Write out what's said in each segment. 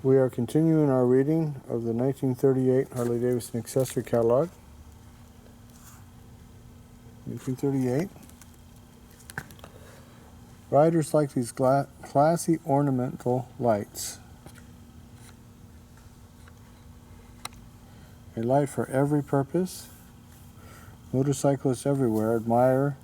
We are continuing our reading of the 1938 Harley Davidson Accessory Catalog. 1938. Riders like these classy ornamental lights. A light for every purpose. Motorcyclists everywhere admire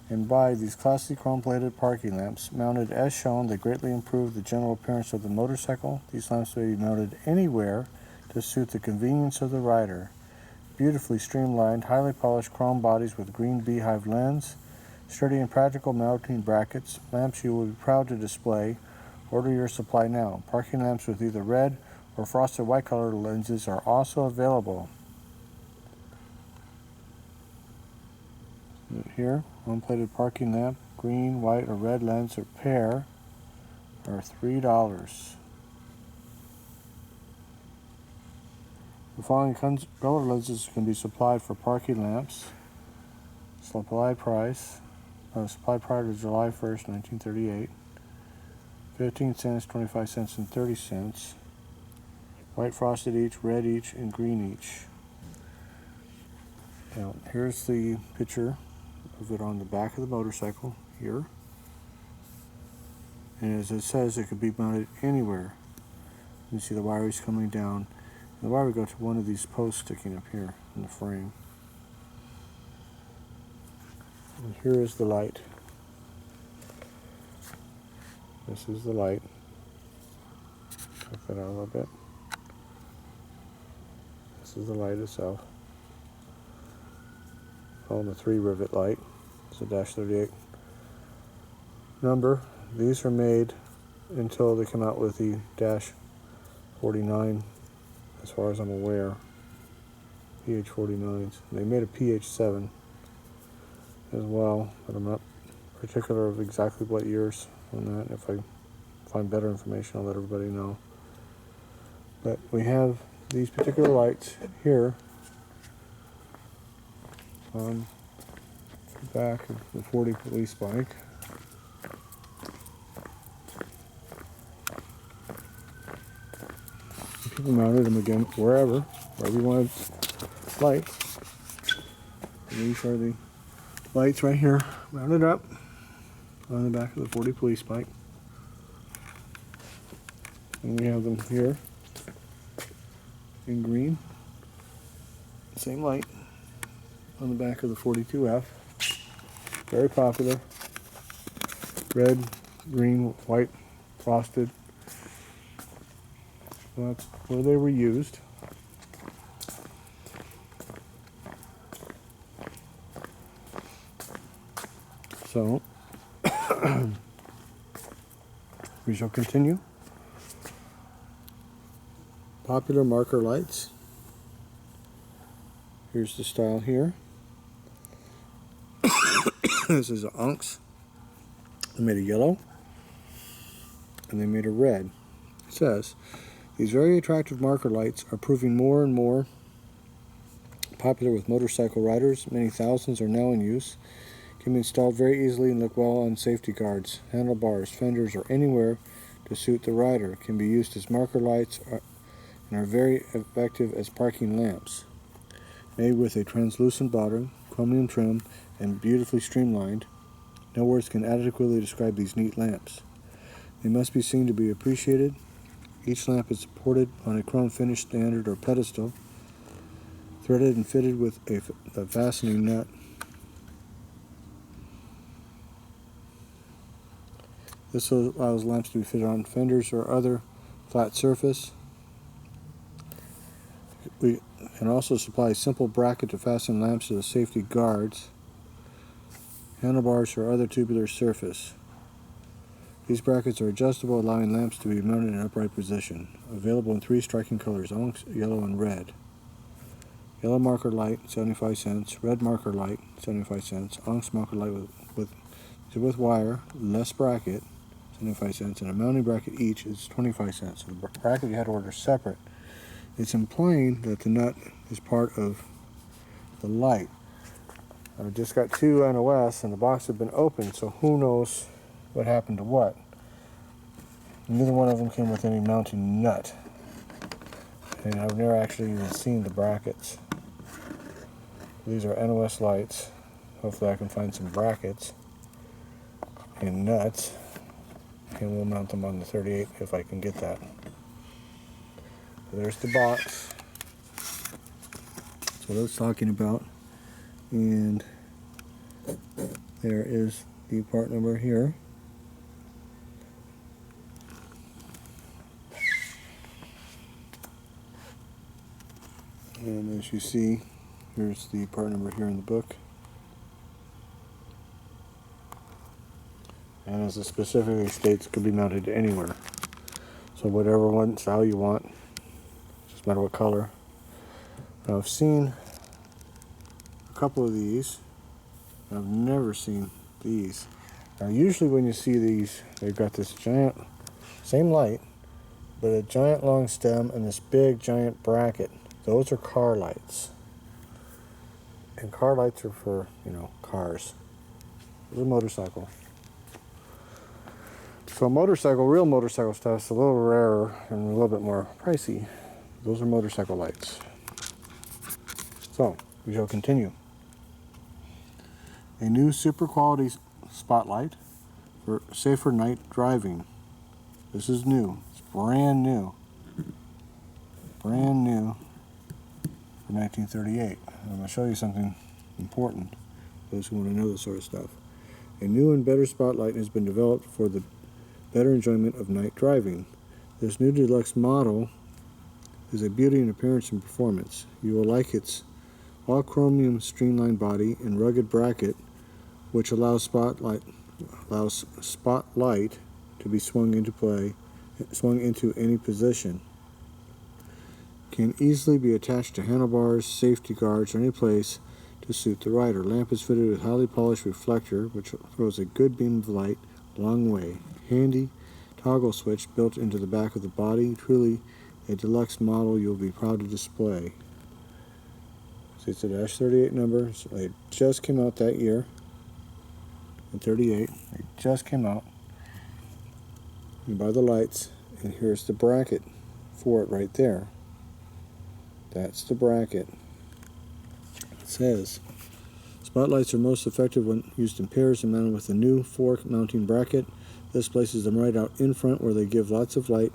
and buy these classy chrome-plated parking lamps. Mounted as shown, they greatly improve the general appearance of the motorcycle. These lamps may be mounted anywhere to suit the convenience of the rider. Beautifully streamlined, highly polished chrome bodies with green beehive lens, sturdy and practical mounting brackets, lamps you will be proud to display. Order your supply now. Parking lamps with either red or frosted white colored lenses are also available. Here, one-plated parking lamp, green, white, or red lens or pair are $3. The following color lenses can be supplied for parking lamps. Supply price, supply prior to July 1st, 1938. 15 cents, 25 cents, and 30 cents. White frosted each, red each, and green each. Now, here's the picture of it on the back of the motorcycle here. And as it says, it could be mounted anywhere. You can see the wires coming down. And the wire would go to one of these posts sticking up here in the frame. And here is the light. This is the light. Cut that out a little bit. This is the light itself. On the 3 rivet light. It's a -38 number. These are made until they come out with the -49, as far as I'm aware. PH49s. They made a PH7 as well, but I'm not particular of exactly what years on that. If I find better information, I'll let everybody know. But we have these particular lights here on the back of the 40 police bike. People mounted them again wherever you wanted lights. And these are the lights right here, mounted up on the back of the 40 police bike. And we have them here in green. Same light on the back of the 42F. Very popular. Red, green, white, frosted. That's where they were used. So, we shall continue. Popular marker lights. Here's the style here. This is an Unks. They made a yellow and they made a red. It says, these very attractive marker lights are proving more and more popular with motorcycle riders. Many thousands are now in use. Can be installed very easily and look well on safety guards, handlebars, fenders, or anywhere to suit the rider. Can be used as marker lights and are very effective as parking lamps. Made with a translucent bottom, chromium trim, and beautifully streamlined. No words can adequately describe these neat lamps. They must be seen to be appreciated. Each lamp is supported on a chrome finish standard or pedestal, threaded and fitted with a fastening nut. This allows lamps to be fitted on fenders or other flat surface. We can also supply a simple bracket to fasten lamps to the safety guards, handlebars, or other tubular surface. These brackets are adjustable, allowing lamps to be mounted in an upright position. Available in 3 striking colors, orange, yellow, and red. Yellow marker light, 75 cents. Red marker light, 75 cents. Orange marker light with wire, less bracket, 75 cents. And a mounting bracket each is 25 cents. So the bracket you had to order separate. It's implying that the nut is part of the light. I just got 2 NOS and the box had been opened, so who knows what happened to what. Neither one of them came with any mounting nut. And I've never actually even seen the brackets. These are NOS lights. Hopefully I can find some brackets and nuts, and we'll mount them on the 38 if I can get that. So there's the box. That's what I was talking about. And there is the part number here. And as you see, here's the part number here in the book. And as it specifically states, it could be mounted anywhere. So whatever one style you want, just matter what color. Now I've seen a couple of these. I've never seen these. Now usually when you see these, they've got this giant, same light, but a giant long stem and this big giant bracket. Those are car lights. And car lights are for, cars. It's a motorcycle. So real motorcycle stuff is a little rarer and a little bit more pricey. Those are motorcycle lights. So, we shall continue. A new super quality spotlight for safer night driving. This is new. It's brand new. Brand new for 1938. I'm going to show you something important for those who want to know this sort of stuff. A new and better spotlight has been developed for the better enjoyment of night driving. This new deluxe model is a beauty in appearance and performance. You will like its all chromium streamlined body and rugged bracket, which allows spotlight to be swung into any position. Can easily be attached to handlebars, safety guards, or any place to suit the rider. Lamp is fitted with highly polished reflector, which throws a good beam of light a long way. Handy toggle switch built into the back of the body. Truly a deluxe model you'll be proud to display. So it's a -38 number. So it just came out that year. In 38, it just came out. You buy the lights, and here's the bracket for it right there. That's the bracket. It says, spotlights are most effective when used in pairs and mounted with a new fork mounting bracket. This places them right out in front where they give lots of light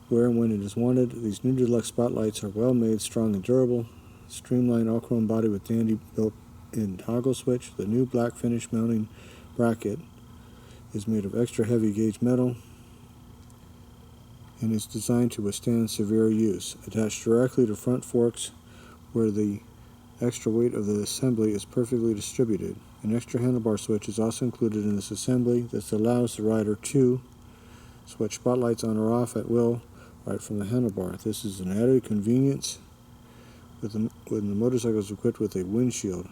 where and when it is wanted. These new deluxe spotlights are well made, strong and durable. Streamlined all chrome body with dandy built-in toggle switch. The new black finish mounting bracket is made of extra heavy gauge metal and is designed to withstand severe use. Attached directly to front forks where the extra weight of the assembly is perfectly distributed. An extra handlebar switch is also included in this assembly. This allows the rider to switch spotlights on or off at will right from the handlebar. This is an added convenience when the motorcycle is equipped with a windshield.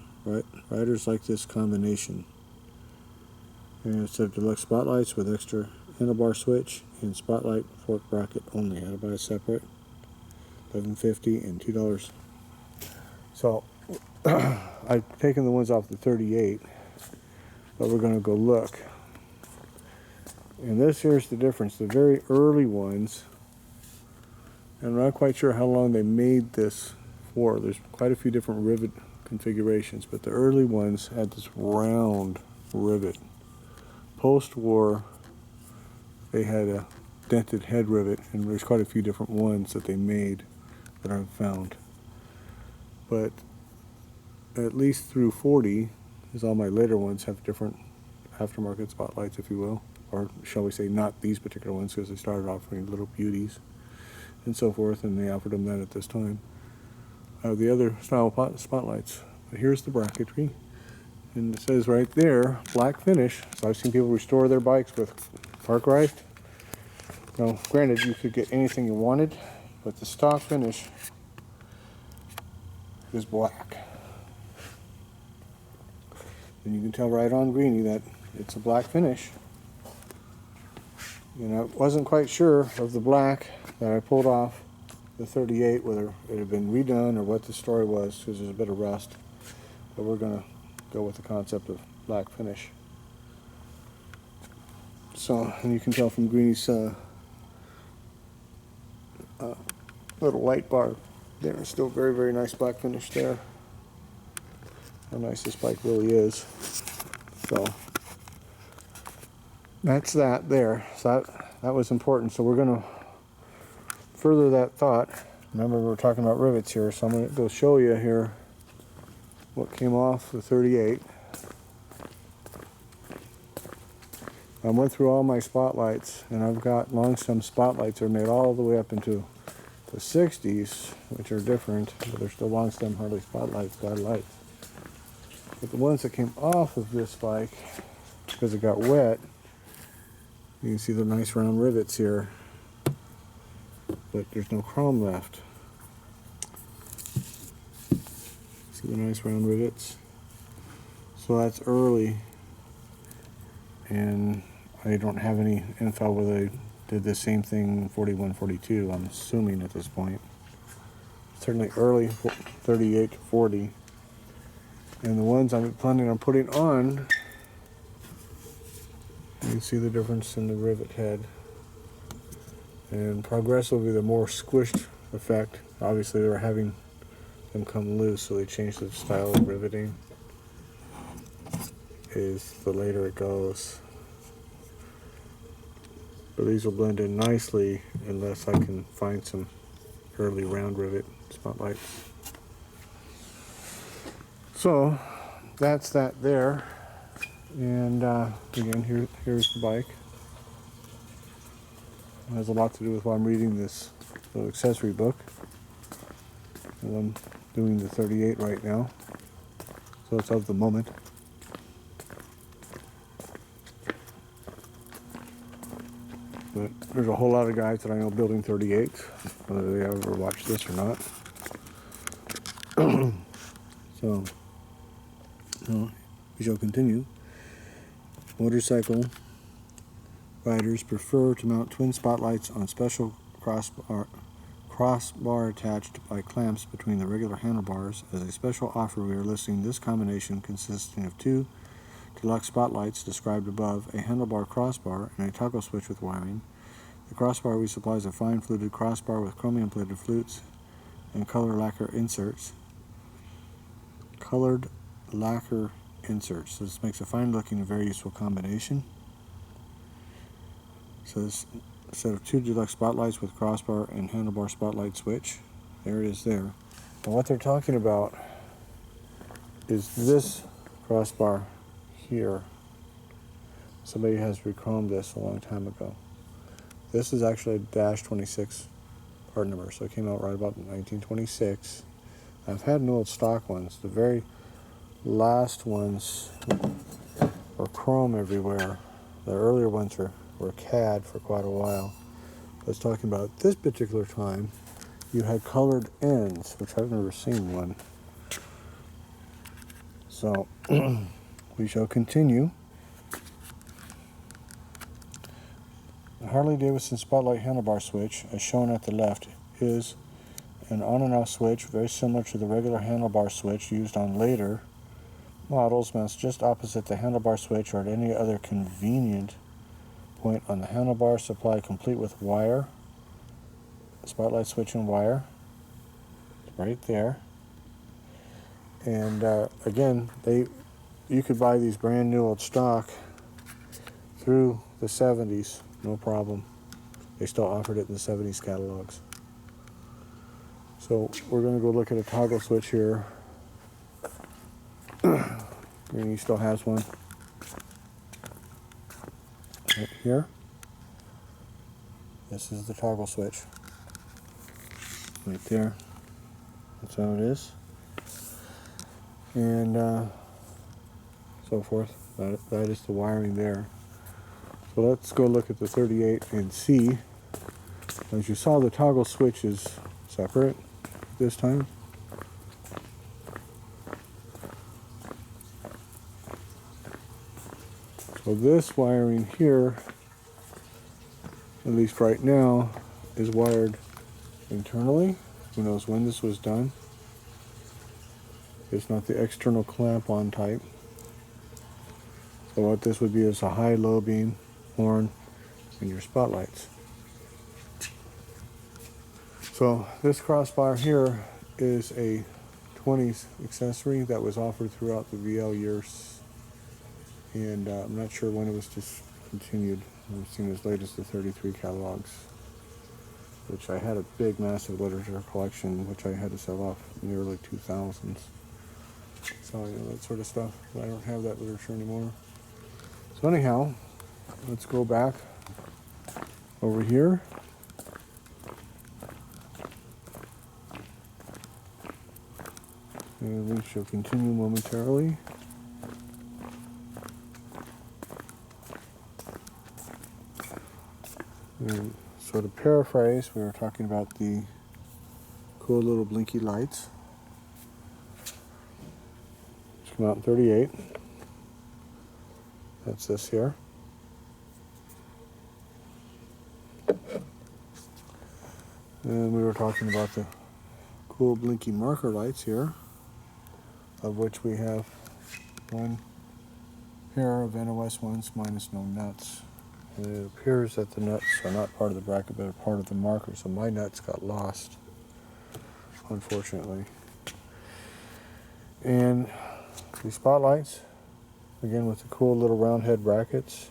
Riders like this combination. And it's a deluxe spotlights with extra handlebar switch and spotlight fork bracket only. I had to buy it separate. $11.50 and $2. So I've taken the ones off the 38, but we're going to go look. And here's the difference. The very early ones, and I'm not quite sure how long they made this for. There's quite a few different rivet configurations, but the early ones had this round rivet. Post-war, they had a dented head rivet, and there's quite a few different ones that they made that I've found. But at least through 40, as all my later ones have different aftermarket spotlights, if you will, or shall we say not these particular ones, because they started offering little beauties and so forth, and they offered them then at this time. The other style spotlights. But here's the bracketry, and it says right there, black finish. So I've seen people restore their bikes with Parkerized. Now, granted, you could get anything you wanted, but the stock finish is black. And you can tell right on Greenie that it's a black finish. And I wasn't quite sure of the black that I pulled off the 38, whether it had been redone or what the story was, because there's a bit of rust. But we're going to go with the concept of black finish. So, and you can tell from Greenie's little light bar there. Still very, very nice black finish there. How nice this bike really is. So that's that there. So that was important. So we're going to further that thought. Remember, we're talking about rivets here, so I'm going to go show you here what came off the 38. I went through all my spotlights, and I've got long stem spotlights that are made all the way up into the 60s, which are different, but they're still long stem Harley spotlights, God lights. But the ones that came off of this bike, because it got wet, you can see the nice round rivets here, but there's no chrome left. See the nice round rivets? So that's early, and I don't have any info whether they did the same thing 41, 42, I'm assuming at this point. Certainly early 38 to 40. And the ones I'm planning on putting on, you can see the difference in the rivet head. And progressively, the more squished effect, obviously they were having them come loose, so they changed the style of riveting, is the later it goes. But these will blend in nicely unless I can find some early round rivet spotlights. So that's that there. And again, here's the bike. It has a lot to do with why I'm reading this little accessory book. And I'm doing the 38 right now, so it's of the moment. But there's a whole lot of guys that I know building 38s, whether they ever watch this or not. So, we shall continue. Motorcycle riders prefer to mount twin spotlights on special crossbar attached by clamps between the regular handlebars. As a special offer, we are listing this combination consisting of two deluxe spotlights described above, a handlebar crossbar, and a toggle switch with wiring. The crossbar resupplies a fine fluted crossbar with chromium plated flutes and colored lacquer inserts. So this makes a fine looking and very useful combination. So this set of two deluxe spotlights with crossbar and handlebar spotlight switch. There it is there. And what they're talking about is this crossbar here. Somebody has re-chromed this a long time ago. This is actually a dash 26 part number, so it came out right about 1926. I've had an old stock ones. The very last ones were chrome everywhere. The earlier ones were CAD for quite a while. I was talking about this particular time, you had colored ends, which I've never seen one. So we shall continue. The Harley Davidson Spotlight handlebar switch, as shown at the left, is an on and off switch very similar to the regular handlebar switch used on later models, mounts just opposite the handlebar switch or at any other convenient point on the handlebar. Supply complete with wire, spotlight switch and wire, right there. And again, you could buy these brand new old stock through the 70s, no problem. They still offered it in the 70s catalogs. So we're going to go look at a toggle switch here. And he still has one right here. This is the toggle switch right there. That's how it is, and so forth. That is the wiring there. So let's go look at the 38 and see. As you saw, the toggle switch is separate this time. So this wiring here, at least right now, is wired internally. Who knows when this was done. It's not the external clamp-on type. So what this would be is a high, low beam, horn, and your spotlights. So this crossbar here is a 20s accessory that was offered throughout the VL years, and I'm not sure when it was discontinued. I've seen as late as the 33 catalogs, which I had a big, massive literature collection, which I had to sell off in the early 2000s. So, you know, that sort of stuff. But I don't have that literature anymore. So anyhow, let's go back over here. And we shall continue momentarily. And so to paraphrase, we were talking about the cool little blinky lights, which come out in 38. That's this here. And we were talking about the cool blinky marker lights here, of which we have one pair of NOS ones minus no nuts. And it appears that the nuts are not part of the bracket, but are part of the marker, so my nuts got lost, unfortunately. And these spotlights, again with the cool little round head brackets,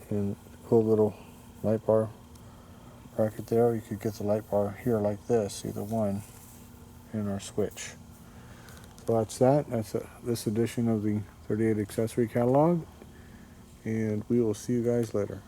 and the cool little light bar bracket there. You could get the light bar here like this, either one, and our switch. So that's that. That's this edition of the 38 accessory catalog, and we will see you guys later.